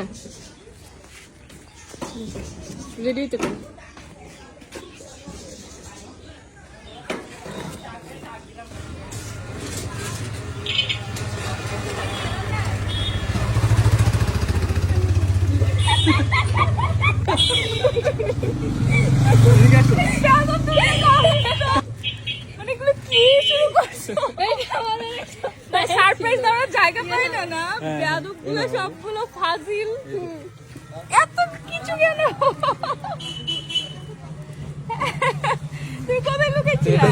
হ্যাঁ রেডি তো সারপ্রাইজ দেওয়ার জায়গা পাই না না বেয়াদবগুলো সবগুলো ফাজিল এত কিছু কেন তুই কোথায় লুকাইছিলা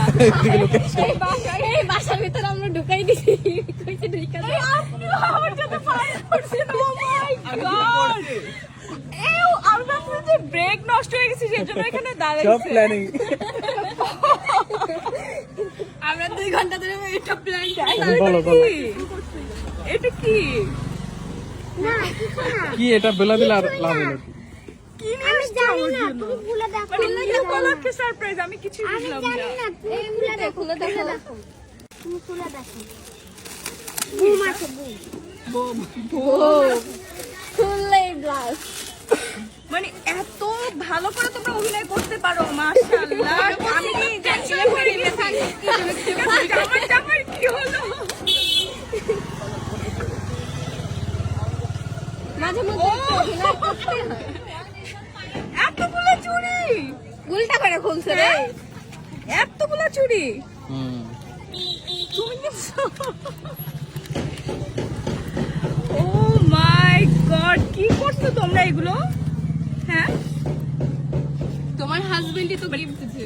এই বাসার ভিতরে আমরা ঢুকাই দিছি কইছে ঢুকা দে আপনি আমার সাথে ফাইট করছেন ও মাই গড এও আমরা পুরো ব্রেক নষ্ট হয়ে গেছে সেজন্য এখানে দাঁড়াইছি সব প্ল্যানিং আমরা 2 ঘন্টা ধরে এটা প্ল্যান করছি এটা কি না কিছু না কি এটা বলে দিলে আর লাভ হলো কি আমি জানি না তুমি ভুলে দেখো মানে কি উপলক্ষে সারপ্রাইজ আমি কিছু বুঝলাম আমি জানি না না তুমি ভুলে দেখো তুমি ভুলে দেখো বুম আছে বুম খুললেই ব্লাস্ট মানে এত ভালো করে তোমরা অভিনয় করতে পারো মাশাআল্লাহ আমি জানছিলাম করে নিয়ে থাকি আমার কি হলো মাঝে মধ্যে অভিনয় করতে হয় এতগুলো চুড়ি উল্টা করে খুলছে রে এতগুলো চুড়ি তুমি ও মাই গড কি করছো তোমরা এগুলো হ্যাঁ তোমার হাজবেন্ডই তো গিফট দিয়েছে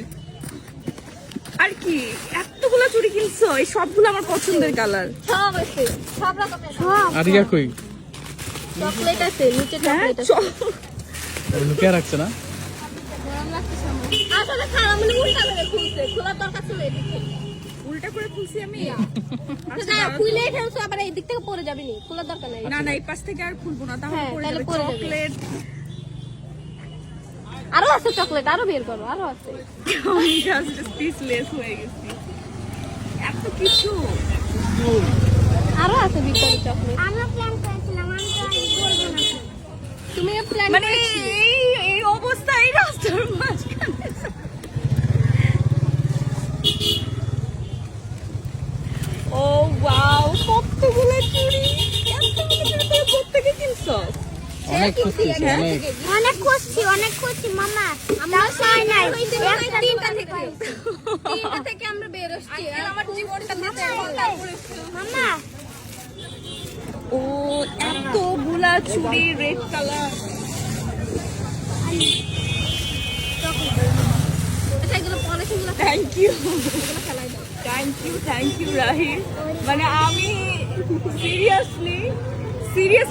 আর কি এতগুলো চুড়ি কিনছো এই সবগুলো আমার পছন্দের কালার সব আছে সব রকমের সব আর ইয়া কই চকলেট আছে নিচে চকলেট আছে লুকিয়ে রাখছে না গরম লাগছে সামনে আসলে খারাপ মানে উল্টা করে খুলছে খোলার দরকার ছিল এদিকে উল্টা করে খুলছি আমি আচ্ছা খুলেই ফেলছো আবার এই দিক থেকে পড়ে যাবে নি খোলার দরকার নাই না না এই পাশ থেকে আর খুলবো না তাহলে পড়ে যাবে চকলেট আরো আছে চকলেট আরো বের করো আরো আছে আমি জাস্ট স্পিচলেস হয়ে গেছি এত কিছু আরো আছে ভিতরে চকলেট আমরা প্ল্যান করেছিলাম আমি তো আর বলবো না তুমি প্ল্যান মানে এই অবস্থায় রাস্তার মাঝখানে ও ওয়াও কতগুলো চুড়ি এতগুলো চুড়ি কোত্থেকে কিনছো অনেক খুশি অনেক অনেক খুশি মামা আমরা চাই নাই তিনটা থেকে আমরা বের হচ্ছি আর আমার জীবনটা মামা ও এতগুলা চুড়ি রেড কালার আচ্ছা এগুলো পলিশগুলো থ্যাংক ইউ থ্যাংক ইউ রাহিম মানে আমি সিরিয়াসলি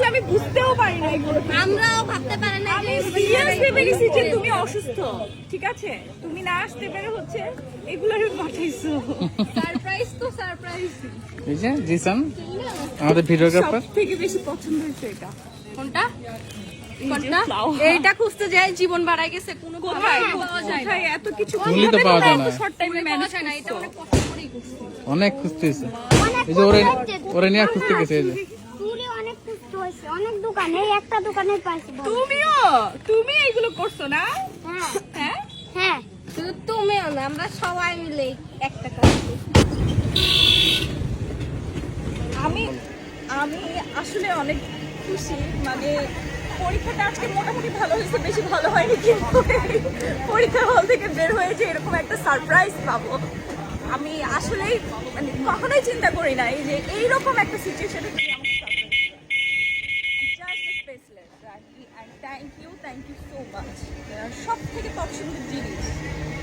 আমি বুঝতেও পারি না এগুলো আমরাও ভাবতে পারি না যে সিরিয়াসলি বেরিয়েছি যে তুমি অসুস্থ ঠিক আছে তুমি না আসতে পেরে হচ্ছে এগুলো পাঠাইছো সারপ্রাইজ তো সারপ্রাইজ এই যে জিসান আমাদের ভিডিওগ্রাফার সবথেকে বেশি পছন্দ হয়েছে এটা কোনটা এইটা খুঁজতে যাই জীবন বাড়াই গেছে কোনো কোথায় এত কিছু খুঁজলে তো পাওয়া যায় না শর্ট টাইমে ম্যানেজ হয় না এটা অনেক কষ্ট করেই খুঁজছি অনেক খুঁজতেছে এই যে ওরে নিয়ে খুঁজতে গেছে এই যে চুরি অনেক খুশি হয়েছে অনেক দোকানে এই একটা দোকানে পাইছি তুমি এইগুলো করছো না হ্যাঁ হ্যাঁ হ্যাঁ শুধু তুমিও না আমরা সবাই মিলে একটা কাজ আমি আসলে অনেক খুশি মানে পরীক্ষাটা আজকে মোটামুটি ভালো হয়েছে বেশি ভালো হয়নি কিন্তু পরীক্ষার হল থেকে বের হয়েছে এরকম একটা সারপ্রাইজ পাবো আমি আসলেই মানে কখনোই চিন্তা করি নাই যে এইরকম একটা সিচুয়েশনে তুমি আমাকে থ্যাংক ইউ সো মাচ সব থেকে পছন্দের জিনিস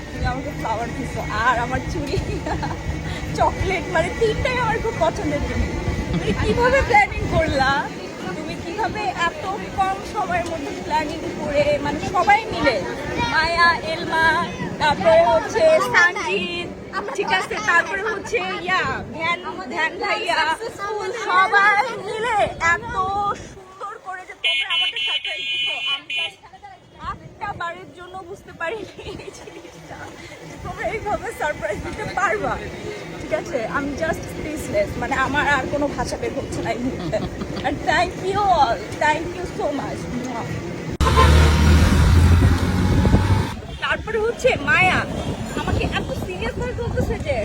তুমি আমাকে ফ্লাওয়ার দিছো আর আমার চুড়ি চকলেট মানে তিনটাই আমার খুব পছন্দের জিনিস তুমি কিভাবে প্ল্যানিং করলা তুমি কিভাবে এত কম সময়ের মধ্যে প্ল্যানিং করে মানে সবাই মিলে মায়া এলমা তারপরে হচ্ছে সানজিৎ ঠিক আছে তারপরে হচ্ছে ধ্যান ভাইয়া সবাই মিলে এত সুন্দর করে যে তোমরা আমাকে সারপ্রাইজ দিছো আমি একটা বারের জন্য বুঝতে পারিনি এই জিনিসটা যে তোমরা এইভাবে সারপ্রাইজ দিতে পারবা। ঠিক আছে, আমি জাস্ট স্পিচলেস, মানে আমার আর কোনো ভাষা বের হচ্ছে না এই মুহূর্তে। আর thank you all, thank you so much. তারপরে হচ্ছে মায়া আমাকে এত সিরিয়াস ভাবে বলতেছে যে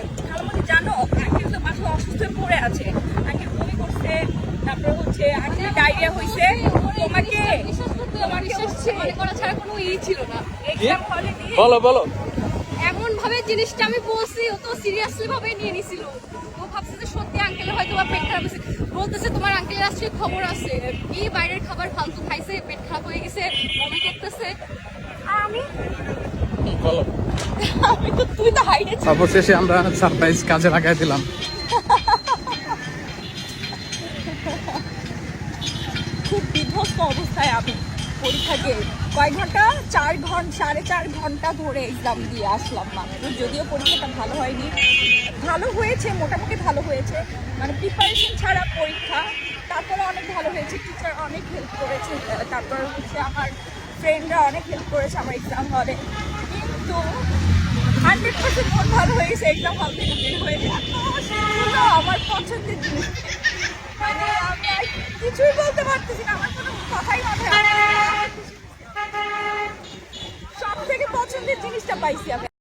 আমাকে জানো আঙ্কেল তো মাসে অসুস্থ হয়ে পড়ে আছে, আঙ্কেল বমি করছে, তারপরে হচ্ছে আঙ্কেল ডায়রিয়া হয়েছে, তোমাকে তোমাকে হচ্ছে মনে করা ছাড়া কোনো ছিল না। এক্সাম হলে দিয়ে বলো বলো। এমন ভাবে জিনিসটা আমি বলছি, ও তো সিরিয়াসলি ভাবে নিয়ে নিছিল। ও ভাবছে যে সত্যি আঙ্কেল হয়তো বা পেট খারাপ হয়েছে। বলতেছে তোমার আঙ্কেলের আজকে খবর আছে, কি বাইরের খাবার ফালতু খাইছে, পেট খারাপ হয়ে গেছে, বমি করতেছে। আর আমি বলো। আমি তো তুই তো হাইডে অবশেষে আমরা সারপ্রাইজ কাজে লাগাই দিলাম। খুব বিধ্বস্ত অবস্থায় আমি পরীক্ষাকে কয়েক ঘন্টা 4.5 ঘন্টা ধরে এক্সাম দিয়ে আসলাম মাত্র। যদিও পরীক্ষাটা ভালো হয়নি, ভালো হয়েছে, মোটামুটি ভালো হয়েছে, মানে প্রিপারেশন ছাড়া পরীক্ষা, তারপরে অনেক ভালো হয়েছে। টিচার অনেক হেল্প করেছে, তারপর হচ্ছে আমার ফ্রেন্ডরা অনেক হেল্প করেছে আমার এক্সাম হলে। কিন্তু 100% মন ভালো হয়ে গেছে এক্সাম হল থেকে বের হয়ে যায়। আমার পছন্দের জিনিস, মানে আমি আর কিছুই বলতে পারতেছি না, আমার কোনো কথাই মাথায় আসছে না। সব থেকে পছন্দের জিনিসটা পাইছি আমি।